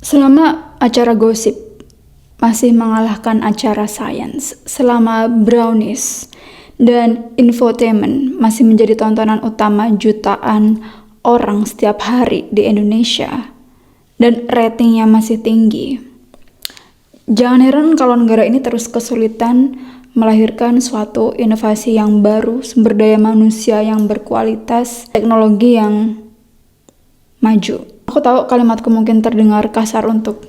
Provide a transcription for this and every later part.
Selama acara gosip masih mengalahkan acara sains, selama brownies dan infotainment masih menjadi tontonan utama jutaan orang setiap hari di Indonesia, dan ratingnya masih tinggi, jangan heran kalau negara ini terus kesulitan melahirkan suatu inovasi yang baru, sumber daya manusia yang berkualitas, teknologi yang maju. Aku tahu kalimatku mungkin terdengar kasar untuk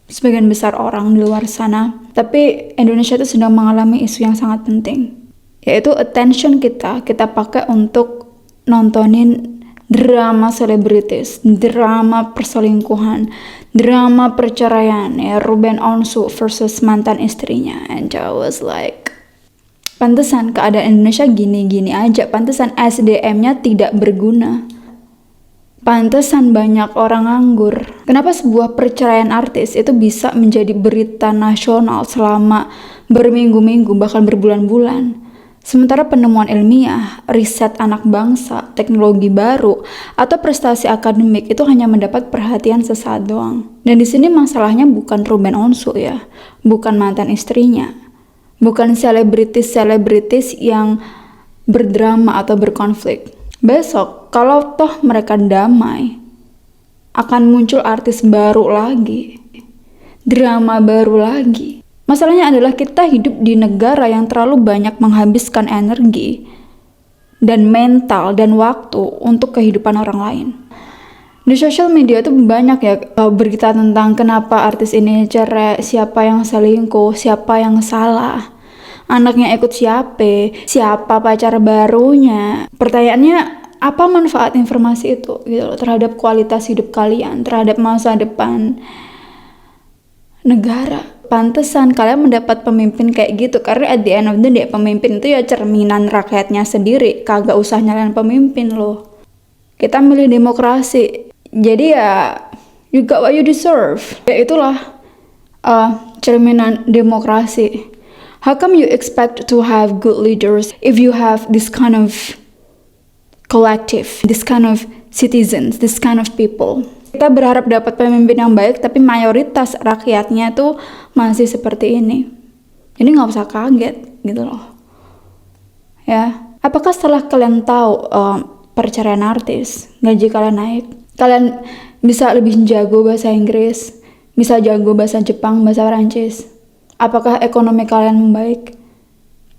sebagian besar orang di luar sana, tapi Indonesia itu sedang mengalami isu yang sangat penting, yaitu attention kita pakai untuk nontonin drama selebritis, drama perselingkuhan, drama perceraian, ya Ruben Onsu versus mantan istrinya, and I was like, pantesan keadaan Indonesia gini-gini aja, pantesan SDM-nya tidak berguna. Pantesan banyak orang nganggur. Kenapa sebuah perceraian artis itu bisa menjadi berita nasional selama berminggu-minggu, bahkan berbulan-bulan? Sementara penemuan ilmiah, riset anak bangsa, teknologi baru, atau prestasi akademik itu hanya mendapat perhatian sesaat doang. Dan di sini masalahnya bukan Ruben Onsu ya, bukan mantan istrinya, bukan selebritis yang berdrama atau berkonflik. Besok, kalau toh mereka damai, akan muncul artis baru lagi, drama baru lagi. Masalahnya adalah kita hidup di negara yang terlalu banyak menghabiskan energi dan mental dan waktu untuk kehidupan orang lain. Di sosial media tuh banyak ya berita tentang kenapa artis ini cerai, siapa yang selingkuh, siapa yang salah, anaknya ikut siapa pacar barunya. Pertanyaannya, apa manfaat informasi itu gitu loh, terhadap kualitas hidup kalian, terhadap masa depan negara? Pantesan kalian mendapat pemimpin kayak gitu, karena at the end of the day pemimpin itu ya cerminan rakyatnya sendiri, kagak usah nyalain pemimpin loh. Kita milih demokrasi, jadi ya you got what you deserve. Ya itulah cerminan demokrasi. How come you expect to have good leaders if you have this kind of collective, this kind of citizens, this kind of people? Kita berharap dapat pemimpin yang baik, tapi mayoritas rakyatnya tuh masih seperti ini. Jadi nggak usah kaget gitu loh. Ya, apakah setelah kalian tahu perceraian artis, gaji kalian naik, kalian bisa lebih jago bahasa Inggris, bisa jago bahasa Jepang, bahasa Perancis? Apakah ekonomi kalian membaik?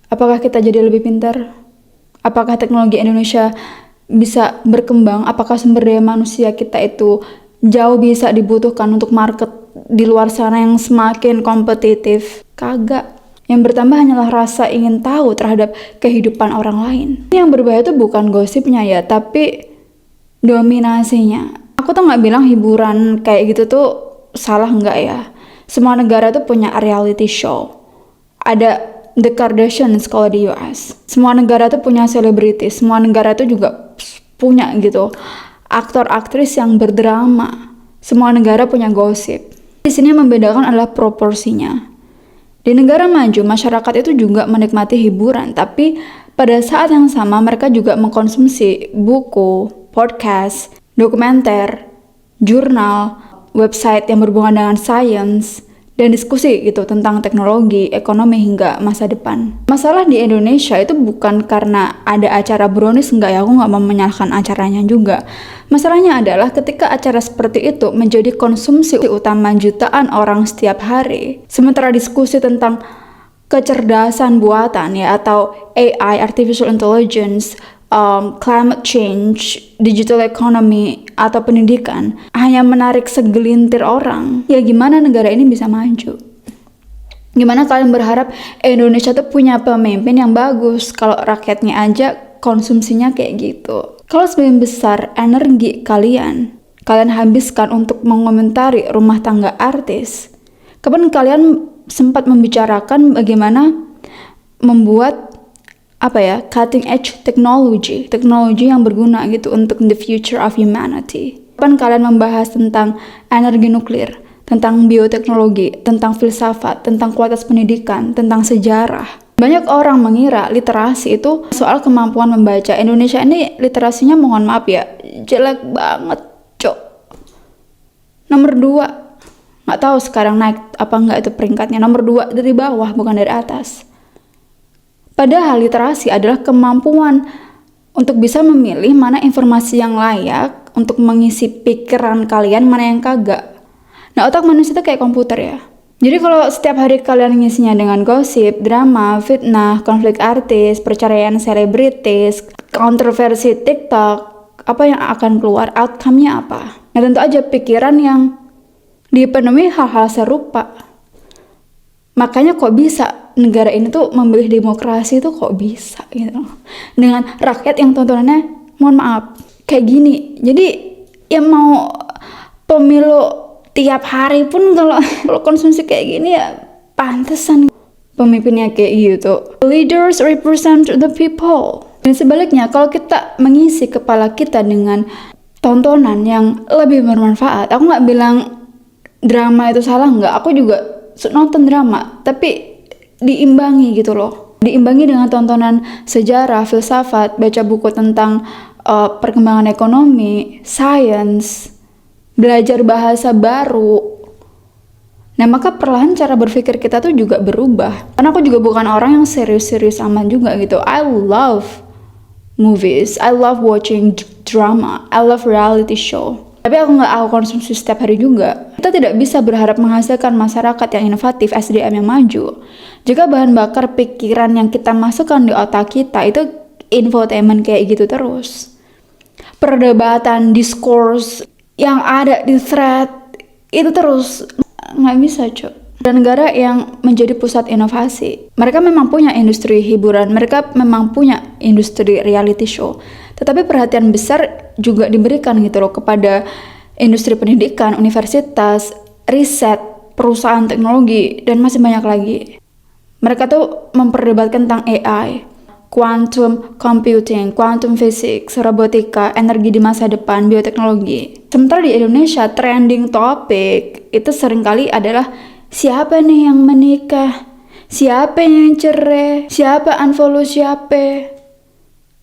Apakah kita jadi lebih pintar? Apakah teknologi Indonesia bisa berkembang? Apakah sumber daya manusia kita itu jauh bisa dibutuhkan untuk market di luar sana yang semakin kompetitif? Kagak. Yang bertambah hanyalah rasa ingin tahu terhadap kehidupan orang lain. Yang berbahaya itu bukan gosipnya ya, tapi dominasinya. Aku tuh nggak bilang hiburan kayak gitu tuh salah, nggak ya. Semua negara tuh punya reality show. Ada The Kardashians kalau di US. Semua negara tuh punya selebritis. Semua negara tuh juga punya gitu aktor-aktris yang berdrama. Semua negara punya gosip. Di sini yang membedakan adalah proporsinya. Di negara maju, masyarakat itu juga menikmati hiburan, tapi pada saat yang sama mereka juga mengkonsumsi buku, podcast, dokumenter, jurnal, website yang berhubungan dengan sains, dan diskusi gitu tentang teknologi, ekonomi, hingga masa depan. Masalah di Indonesia itu bukan karena ada acara brownies, enggak ya, aku nggak mau menyalahkan acaranya juga. Masalahnya adalah ketika acara seperti itu menjadi konsumsi utama jutaan orang setiap hari, sementara diskusi tentang kecerdasan buatan ya, atau AI, artificial intelligence, climate change, digital economy, atau pendidikan hanya menarik segelintir orang, ya gimana negara ini bisa maju? Gimana kalian berharap Indonesia tuh punya pemimpin yang bagus kalau rakyatnya aja konsumsinya kayak gitu? Kalau sebagian besar energi kalian habiskan untuk mengomentari rumah tangga artis, kapan kalian sempat membicarakan bagaimana membuat cutting edge teknologi yang berguna gitu untuk the future of humanity? Kapan kalian membahas tentang energi nuklir, tentang bioteknologi, tentang filsafat, tentang kualitas pendidikan, tentang sejarah? Banyak orang mengira literasi itu soal kemampuan membaca. Indonesia ini literasinya mohon maaf ya, jelek banget, cok. Nomor 2, nggak tahu sekarang naik apa nggak itu peringkatnya. Nomor 2 dari bawah, bukan dari atas. Padahal literasi adalah kemampuan untuk bisa memilih mana informasi yang layak untuk mengisi pikiran kalian, mana yang kagak. Nah, otak manusia itu kayak komputer ya. Jadi kalau setiap hari kalian ngisinya dengan gosip, drama, fitnah, konflik artis, perceraian selebritis, kontroversi TikTok, apa yang akan keluar? Outcome-nya apa? Nah, tentu aja pikiran yang dipenuhi hal-hal serupa. Makanya kok bisa negara ini tuh memilih demokrasi tuh kok bisa gitu. Dengan rakyat yang tontonannya, mohon maaf, kayak gini. Jadi yang mau pemilu tiap hari pun kalau konsumsi kayak gini ya pantesan pemimpinnya kayak gitu. Leaders represent the people. Dan sebaliknya, kalau kita mengisi kepala kita dengan tontonan yang lebih bermanfaat, aku nggak bilang drama itu salah, nggak. Aku juga nonton drama, tapi diimbangi gitu loh. Diimbangi dengan tontonan sejarah, filsafat, baca buku tentang perkembangan ekonomi, sains, belajar bahasa baru. Nah, maka perlahan cara berpikir kita tuh juga berubah. Karena aku juga bukan orang yang serius-serius amat juga gitu. I love movies, I love watching drama, I love reality show. Tapi aku konsumsi setiap hari juga. Kita tidak bisa berharap menghasilkan masyarakat yang inovatif, SDM yang maju, jika bahan bakar pikiran yang kita masukkan di otak kita itu infotainment kayak gitu terus. Perdebatan, diskurs yang ada di thread itu terus, nggak bisa cuy. Dan negara yang menjadi pusat inovasi, mereka memang punya industri hiburan, mereka memang punya industri reality show, tetapi perhatian besar juga diberikan gitu loh kepada industri pendidikan, universitas, riset, perusahaan teknologi, dan masih banyak lagi. Mereka tuh memperdebatkan tentang AI, quantum computing, quantum physics, robotika, energi di masa depan, bioteknologi. Sementara di Indonesia, trending topik itu seringkali adalah siapa nih yang menikah, siapa yang cerai, siapa unfollow siapa.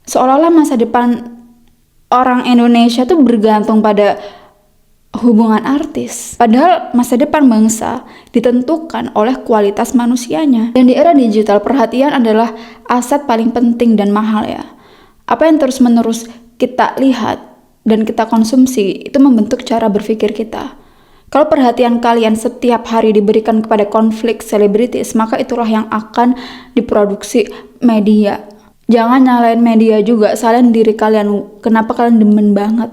Seolah-olah masa depan orang Indonesia tuh bergantung pada hubungan artis. Padahal masa depan bangsa ditentukan oleh kualitas manusianya. Dan di era digital, perhatian adalah aset paling penting dan mahal ya. Apa yang terus-menerus kita lihat dan kita konsumsi itu membentuk cara berpikir kita. Kalau perhatian kalian setiap hari diberikan kepada konflik selebritis, maka itulah yang akan diproduksi media. Jangan nyalain media juga, salahin diri kalian. Kenapa kalian demen banget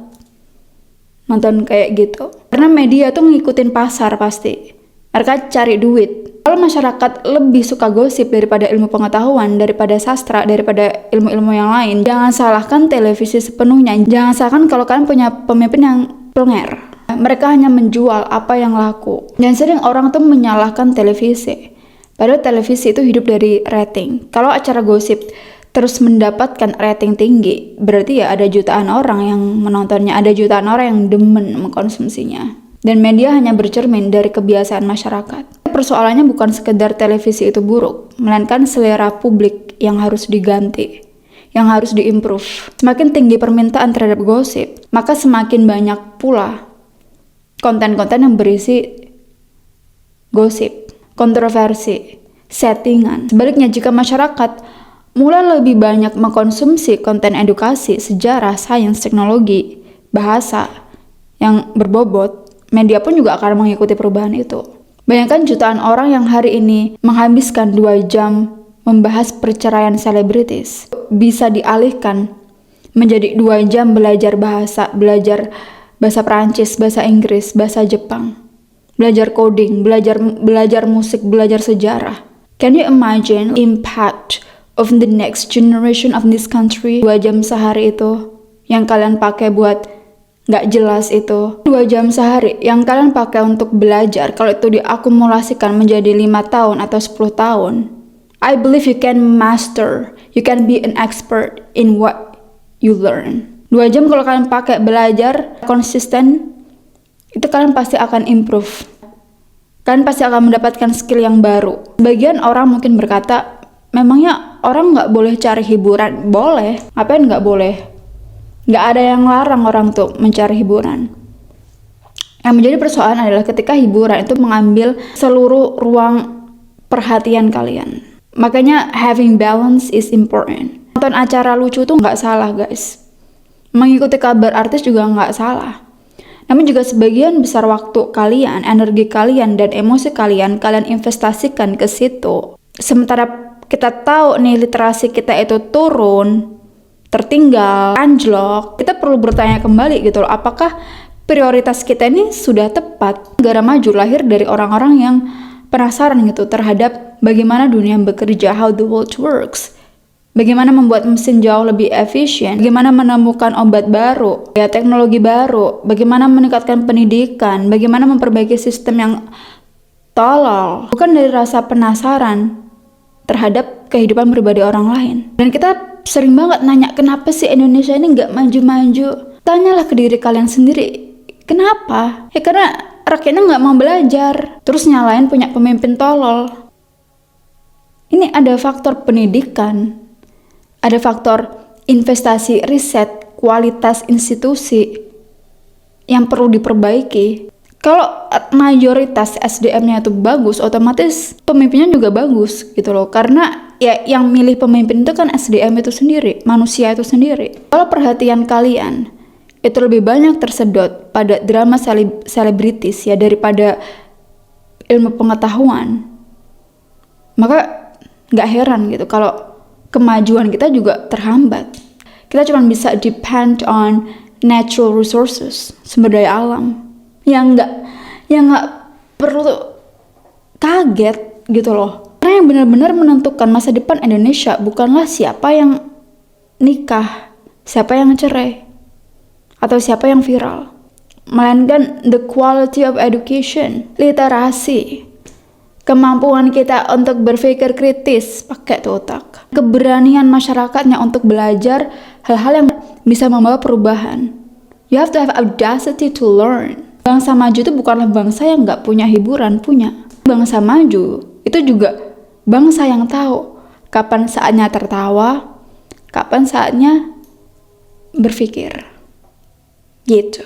nonton kayak gitu? Karena media tuh ngikutin pasar pasti. Mereka cari duit. Kalau masyarakat lebih suka gosip daripada ilmu pengetahuan, daripada sastra, daripada ilmu-ilmu yang lain, jangan salahkan televisi sepenuhnya. Jangan salahkan kalau kalian punya pemimpin yang plenger. Mereka hanya menjual apa yang laku. Dan sering orang tuh menyalahkan televisi. Padahal televisi itu hidup dari rating. Kalau acara gosip terus mendapatkan rating tinggi, berarti ya ada jutaan orang yang menontonnya, ada jutaan orang yang demen mengkonsumsinya. Dan media hanya bercermin dari kebiasaan masyarakat. Persoalannya bukan sekedar televisi itu buruk, melainkan selera publik yang harus diganti, yang harus diimprove. Semakin tinggi permintaan terhadap gosip, maka semakin banyak pula konten-konten yang berisi gosip, kontroversi, settingan. Sebaliknya, jika masyarakat mulai lebih banyak mengkonsumsi konten edukasi, sejarah, sains, teknologi, bahasa yang berbobot, media pun juga akan mengikuti perubahan itu. Bayangkan jutaan orang yang hari ini menghabiskan 2 jam membahas perceraian selebritis, bisa dialihkan menjadi 2 jam belajar bahasa Perancis, bahasa Inggris, bahasa Jepang, belajar coding, belajar musik, belajar sejarah. Can you imagine impact of the next generation of this country? 2 jam sehari itu yang kalian pakai buat gak jelas itu. 2 jam sehari yang kalian pakai untuk belajar, kalau itu diakumulasikan menjadi 5 tahun atau 10 tahun, I believe you can master, you can be an expert in what you learn. 2 jam kalau kalian pakai belajar konsisten, itu kalian pasti akan improve. Kalian pasti akan mendapatkan skill yang baru. Sebagian orang mungkin berkata, memangnya orang nggak boleh cari hiburan? Boleh. Ngapain nggak boleh? Nggak ada yang larang orang tuh mencari hiburan. Yang menjadi persoalan adalah ketika hiburan itu mengambil seluruh ruang perhatian kalian. Makanya having balance is important. Nonton acara lucu tuh nggak salah guys. Mengikuti kabar artis juga nggak salah. Namun juga sebagian besar waktu kalian, energi kalian, dan emosi kalian investasikan ke situ. Sementara kita tahu nih literasi kita itu turun, tertinggal, anjlok, kita perlu bertanya kembali gitu loh, apakah prioritas kita ini sudah tepat? Negara maju lahir dari orang-orang yang penasaran gitu terhadap bagaimana dunia bekerja, how the world works. Bagaimana membuat mesin jauh lebih efisien, bagaimana menemukan obat baru, ya teknologi baru, bagaimana meningkatkan pendidikan, bagaimana memperbaiki sistem yang tolol. Bukan dari rasa penasaran terhadap kehidupan pribadi orang lain. Dan kita sering banget nanya, kenapa sih Indonesia ini nggak maju-maju? Tanyalah ke diri kalian sendiri, kenapa? Ya karena rakyatnya nggak mau belajar, terus nyalain punya pemimpin tolol. Ini ada faktor pendidikan, ada faktor investasi riset, kualitas institusi yang perlu diperbaiki. Kalau mayoritas SDM-nya itu bagus, otomatis pemimpinnya juga bagus gitu loh. Karena ya yang milih pemimpin itu kan SDM itu sendiri, manusia itu sendiri. Kalau perhatian kalian itu lebih banyak tersedot pada drama selebritis ya daripada ilmu pengetahuan, maka nggak heran gitu kalau kemajuan kita juga terhambat. Kita cuma bisa depend on natural resources, sumber daya alam, yang nggak perlu kaget gitu loh. Karena yang benar-benar menentukan masa depan Indonesia bukanlah siapa yang nikah, siapa yang cerai, atau siapa yang viral, melainkan the quality of education, literasi, kemampuan kita untuk berpikir kritis, pakai tuh otak, keberanian masyarakatnya untuk belajar hal-hal yang bisa membawa perubahan. You have to have audacity to learn. Bangsa maju itu bukanlah bangsa yang nggak punya hiburan, punya. Bangsa maju itu juga bangsa yang tahu kapan saatnya tertawa, kapan saatnya berpikir. Gitu.